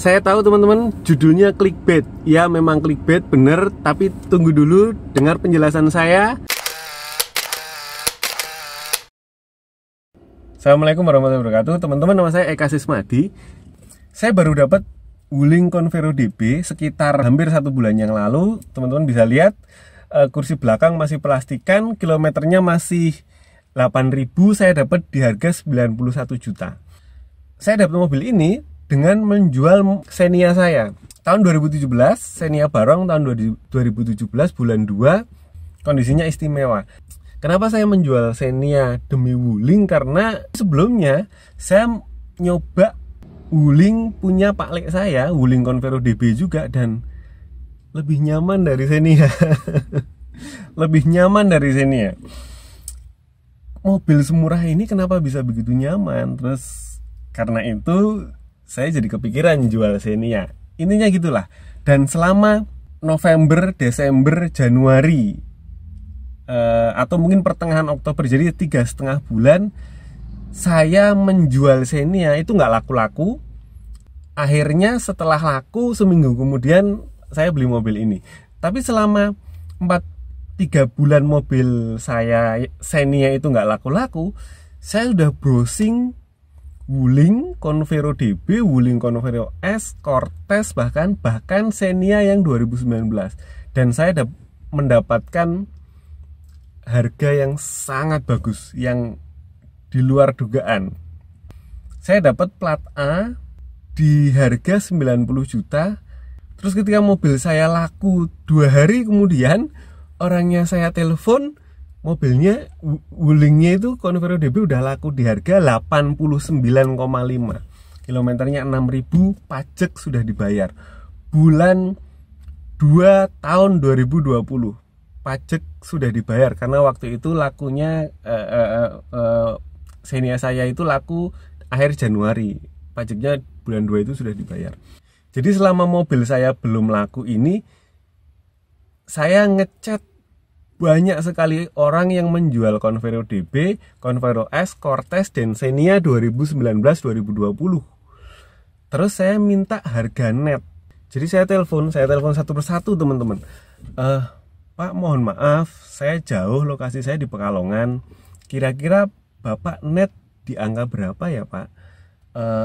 Saya tahu teman-teman judulnya clickbait. Ya memang clickbait bener, tapi tunggu dulu dengar penjelasan saya. Assalamualaikum warahmatullahi wabarakatuh. Teman-teman, nama saya Eka Sismadi. Saya baru dapat Wuling Convero DB sekitar hampir 1 bulan yang lalu. Teman-teman bisa lihat kursi belakang masih plastikan, kilometernya masih 8.000. Saya dapat di harga 91 juta. Saya dapat mobil ini dengan menjual Xenia saya tahun 2017, Xenia Barong tahun 2017 bulan 2, kondisinya istimewa. Kenapa saya menjual Xenia demi Wuling? Karena sebelumnya saya nyoba Wuling punya Pak Lek saya, Wuling Convero DB juga, dan lebih nyaman dari Xenia. Lebih nyaman dari Xenia. Mobil semurah ini kenapa bisa begitu nyaman? Terus karena itu saya jadi kepikiran jual Xenia. Intinya gitulah. Dan selama November, Desember, Januari, atau mungkin pertengahan Oktober, jadi 3,5 bulan saya menjual Xenia itu nggak laku-laku. Akhirnya setelah laku seminggu kemudian saya beli mobil ini. Tapi selama 3 bulan mobil saya Xenia itu nggak laku-laku, saya udah browsing Wuling Convero DB, Wuling Convero S, Cortez, bahkan Xenia yang 2019. Dan saya mendapatkan harga yang sangat bagus, yang di luar dugaan. Saya dapat plat A di harga 90 juta. Terus ketika mobil saya laku 2 hari kemudian, orangnya saya telepon, mobilnya Wulingnya itu Convero DB udah laku di harga 89,5. Kilometernya 6.000, pajak sudah dibayar. Bulan 2 tahun 2020. Pajak sudah dibayar karena waktu itu lakunya Xenia saya itu laku akhir Januari. Pajaknya bulan 2 itu sudah dibayar. Jadi selama mobil saya belum laku ini, saya ngechat banyak sekali orang yang menjual Convero DB, Convero S, Cortez, dan Xenia 2019-2020. Terus saya minta harga net. Jadi saya telepon satu persatu teman-teman. Pak, mohon maaf, saya jauh, lokasi saya di Pekalongan. Kira-kira Bapak net di angka berapa ya Pak?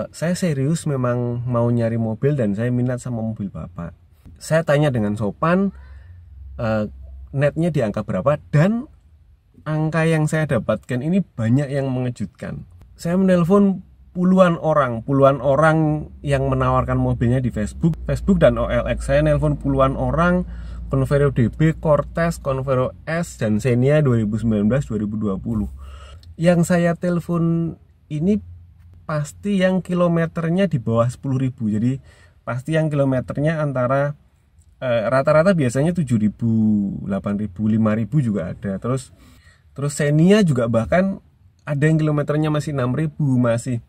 Saya serius memang mau nyari mobil dan saya minat sama mobil Bapak. Saya tanya dengan sopan, netnya di angka berapa, dan angka yang saya dapatkan ini banyak yang mengejutkan. Saya menelpon puluhan orang yang menawarkan mobilnya di Facebook dan OLX. Saya nelpon puluhan orang, Convero DB, Cortez, Convero S, dan Xenia 2019-2020. Yang saya telepon ini pasti yang kilometernya di bawah 10.000. Jadi pasti yang kilometernya antara rata-rata biasanya 7.000, 8.000, 5.000 juga ada. Terus Xenia juga bahkan ada yang kilometernya masih 6.000,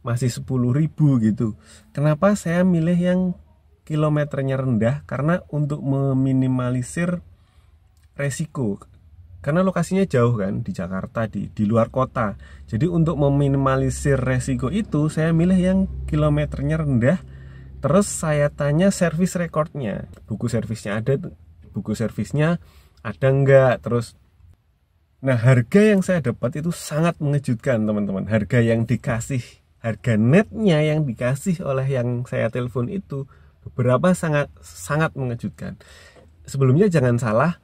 masih 10.000 gitu. Kenapa saya milih yang kilometernya rendah? Karena untuk meminimalisir resiko. Karena lokasinya jauh kan, di Jakarta, di luar kota. Jadi untuk meminimalisir resiko itu, saya milih yang kilometernya rendah. Terus saya tanya servis recordnya, buku servisnya ada enggak. Terus, nah harga yang saya dapat itu sangat mengejutkan teman-teman. Harga netnya yang dikasih oleh yang saya telepon itu beberapa sangat mengejutkan. Sebelumnya jangan salah,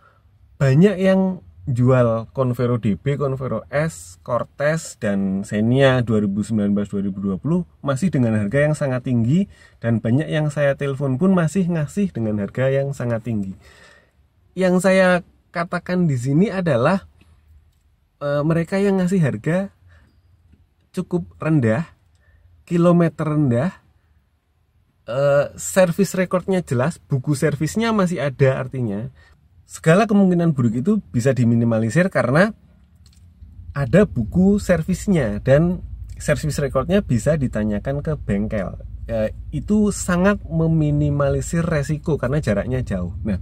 banyak yang jual Convero DB, Convero S, Cortez, dan Xenia 2019-2020 masih dengan harga yang sangat tinggi, dan banyak yang saya telepon pun masih ngasih dengan harga yang sangat tinggi. Yang saya katakan di sini adalah mereka yang ngasih harga cukup rendah, kilometer rendah, servis recordnya jelas, buku servisnya masih ada, artinya segala kemungkinan buruk itu bisa diminimalisir karena ada buku servisnya dan servis recordnya bisa ditanyakan ke bengkel. Itu sangat meminimalisir resiko karena jaraknya jauh. Nah,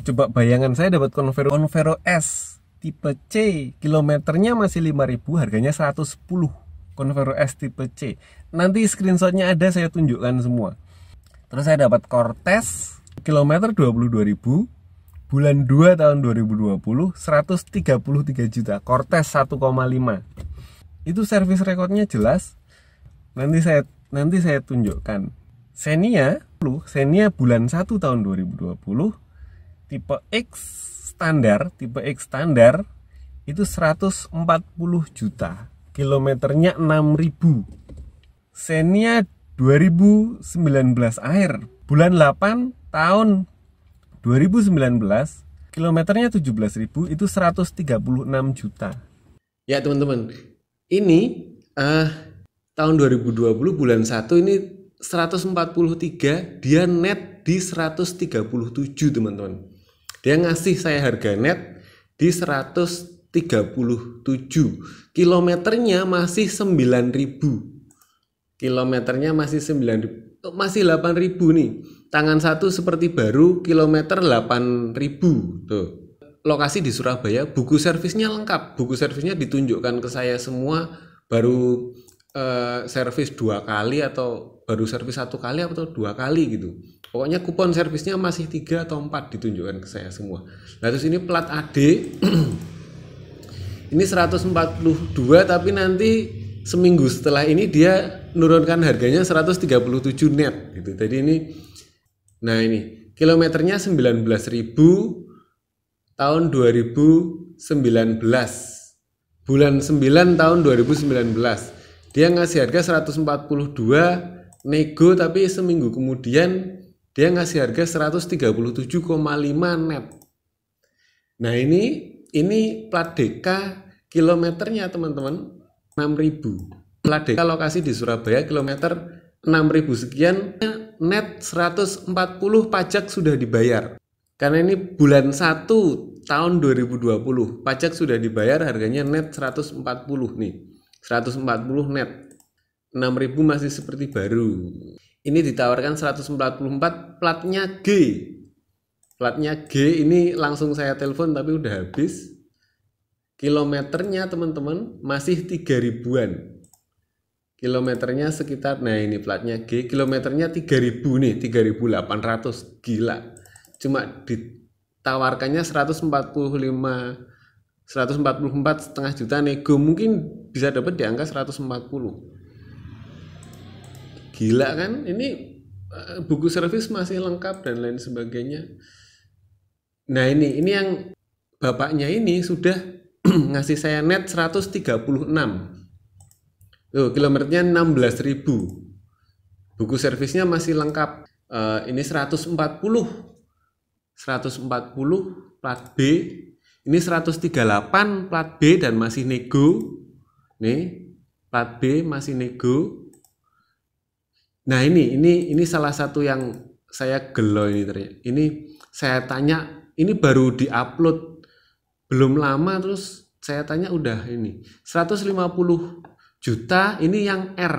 coba bayangan saya dapat Convero S tipe C, kilometernya masih 5.000, harganya 110. Convero S tipe C. Nanti screenshotnya ada, saya tunjukkan semua. Terus saya dapat Cortez kilometer 22.000, bulan 2 tahun 2020 133 juta. Cortez 1,5. Itu service recordnya jelas. Nanti saya tunjukkan. Xenia bulan 1 tahun 2020 tipe X standar itu 140 juta. Kilometernya 6.000. Xenia 2019 akhir bulan 8 tahun 2019 kilometernya 17.000 itu 136 juta. Ya teman-teman, ini tahun 2020 bulan 1 ini 143, dia net di 137 teman-teman. Dia ngasih saya harga net di 137. Kilometernya masih 9.000. Kilometernya masih 9.000, masih 8.000 nih. Tangan satu seperti baru, kilometer 8.000 tuh. Lokasi di Surabaya, buku servisnya lengkap. Buku servisnya ditunjukkan ke saya semua. Baru servis 2 kali atau baru servis 1 kali atau 2 kali gitu. Pokoknya kupon servisnya masih 3 atau 4 ditunjukkan ke saya semua. Nah terus ini plat AD ini 142, tapi nanti seminggu setelah ini dia nurunkan harganya 137 net gitu. Jadi ini, nah ini kilometernya 19.000 tahun 2019, bulan 9 tahun 2019. Dia ngasih harga 142 nego, tapi seminggu kemudian dia ngasih harga 137,5 net. Nah ini plat DK kilometernya teman-teman 6.000. Plat DK lokasi di Surabaya kilometer 6.000 sekian, net 140 pajak sudah dibayar. Karena ini bulan 1 tahun 2020, pajak sudah dibayar, harganya net 140 nih. 140 net. 6.000 masih seperti baru. Ini ditawarkan 144, platnya G. Platnya G ini langsung saya telepon tapi udah habis. Kilometernya teman-teman masih 3.000-an. Kilometernya sekitar, nah ini platnya G, kilometernya 3.000 nih, 3.800. Gila. Cuma ditawarkannya 144,5 juta nego, mungkin bisa dapat di angka 140. Gila kan? Ini buku servis masih lengkap dan lain sebagainya. Nah ini yang bapaknya ini sudah ngasih saya net 136. Tuh, kilometernya 16.000. Buku servisnya masih lengkap. Ini 140 plat B. Ini 138 plat B dan masih nego. Nih, plat B masih nego. Nah, ini salah satu yang saya gelo ini ternyata. Ini saya tanya, ini baru diupload belum lama, terus saya tanya udah ini 150 juta. Ini yang R,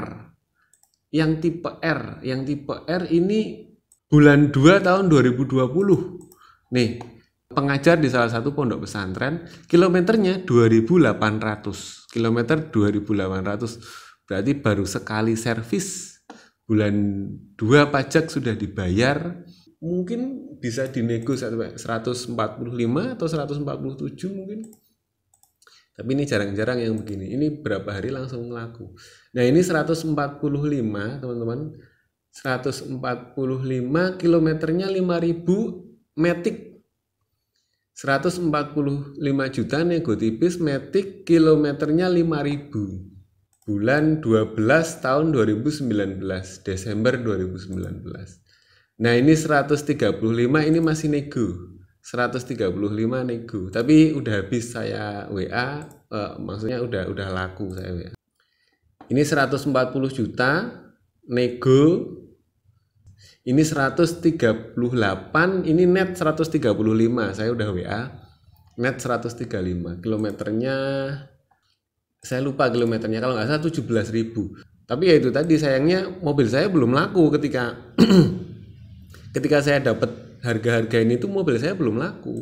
yang tipe R ini bulan 2 tahun 2020 nih, pengajar di salah satu pondok pesantren, kilometernya 2.800, kilometer 2.800, berarti baru sekali servis, bulan 2 pajak sudah dibayar. Mungkin bisa dinego 145 atau 147 mungkin. Tapi ini jarang-jarang yang begini. Ini berapa hari langsung laku. Nah ini 145 teman-teman. 145 kilometernya 5.000 Matic. 145 juta nego tipis Matic, kilometernya 5.000. Bulan 12 tahun 2019, Desember 2019. Nah ini 135, ini masih nego. 135 nego, tapi udah habis saya WA, maksudnya udah laku saya WA. Ini 140 juta nego. Ini 138, ini net 135, saya udah WA. Net 135, kilometernya saya lupa kilometernya, kalau nggak salah 17.000. Tapi ya itu tadi, sayangnya mobil saya belum laku ketika ketika saya dapat harga-harga ini tuh mobil saya belum laku.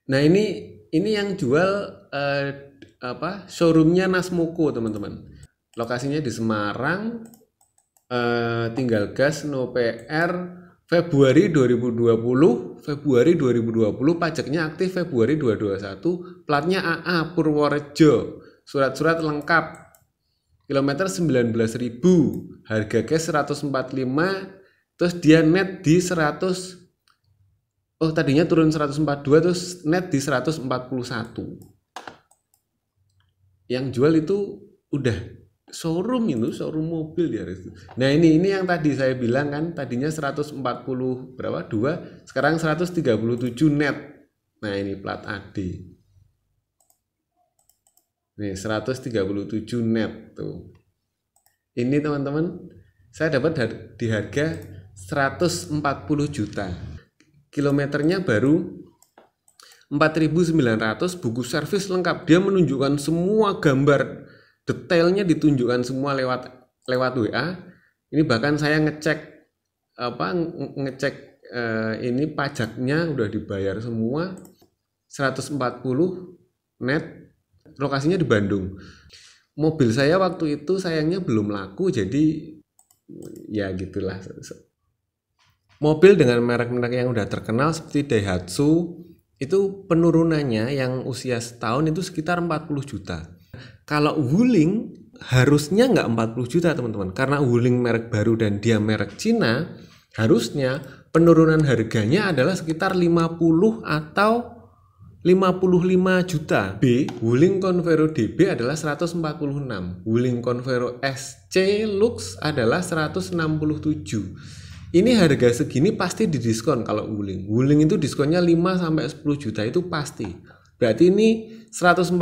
Nah ini yang jual showroomnya Nasmoko teman-teman. Lokasinya di Semarang, tinggal gas, no PR, Februari 2020, pajaknya aktif Februari 2021, platnya AA Purworejo, surat-surat lengkap, kilometer 19.000, harga gas 145, terus dia net di 100, tadinya turun 142, terus net di 141. Yang jual itu udah showroom mobil ya. Nah ini yang tadi saya bilang kan, tadinya 140 berapa 2, sekarang 137 net. Nah ini plat AD, nih 137 net tuh. Ini teman-teman saya dapat di harga 140 juta, kilometernya baru 4.900, buku servis lengkap, dia menunjukkan semua gambar detailnya, ditunjukkan semua lewat WA. Ini bahkan saya ngecek ini pajaknya udah dibayar semua, 140 net, lokasinya di Bandung. Mobil saya waktu itu sayangnya belum laku, jadi ya gitulah. Mobil dengan merek-merek yang udah terkenal seperti Daihatsu itu penurunannya yang usia setahun itu sekitar 40 juta. Kalau Wuling harusnya nggak 40 juta teman-teman, karena Wuling merek baru dan dia merek Cina, harusnya penurunan harganya adalah sekitar 50 atau 55 juta. B, Wuling Convero DB adalah 146, Wuling Convero SC Lux adalah 167. Ini harga segini pasti didiskon kalau Wuling. Wuling itu diskonnya 5-10 juta itu pasti. Berarti ini 146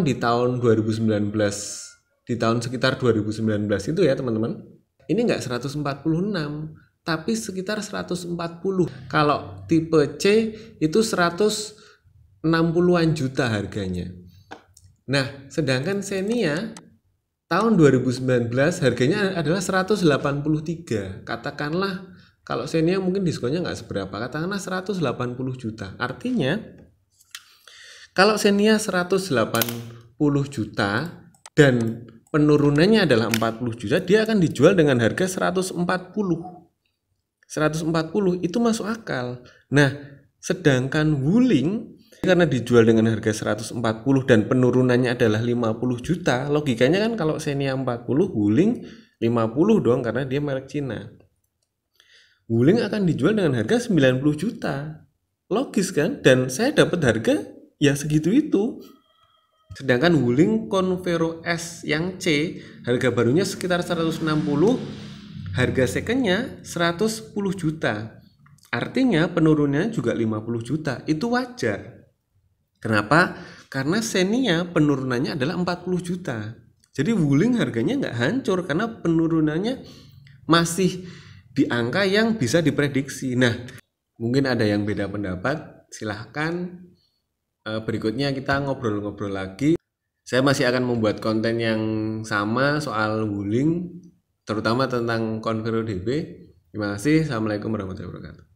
di tahun 2019, di tahun sekitar 2019 itu ya teman-teman. Ini enggak 146, tapi sekitar 140. Kalau tipe C itu 160-an juta harganya. Nah, sedangkan Xenia tahun 2019 harganya adalah 183. Katakanlah kalau Xenia mungkin diskonnya nggak seberapa, katakanlah 180 juta. Artinya kalau Xenia 180 juta dan penurunannya adalah 40 juta, dia akan dijual dengan harga 140 itu masuk akal. Nah, sedangkan Wuling karena dijual dengan harga 140 dan penurunannya adalah 50 juta, logikanya kan kalau Xenia 40, Wuling 50 dong, karena dia merek Cina. Wuling akan dijual dengan harga 90 juta. Logis kan? Dan saya dapat harga ya segitu itu. Sedangkan Wuling Convero S yang C, harga barunya sekitar 160, harga secondnya 110 juta. Artinya penurunannya juga 50 juta. Itu wajar. Kenapa? Karena Xenia penurunannya adalah 40 juta. Jadi Wuling harganya nggak hancur karena penurunannya masih di angka yang bisa diprediksi. Nah, mungkin ada yang beda pendapat, silahkan berikutnya kita ngobrol-ngobrol lagi. Saya masih akan membuat konten yang sama soal Wuling, terutama tentang Convero DB. Terima kasih. Assalamualaikum warahmatullahi wabarakatuh.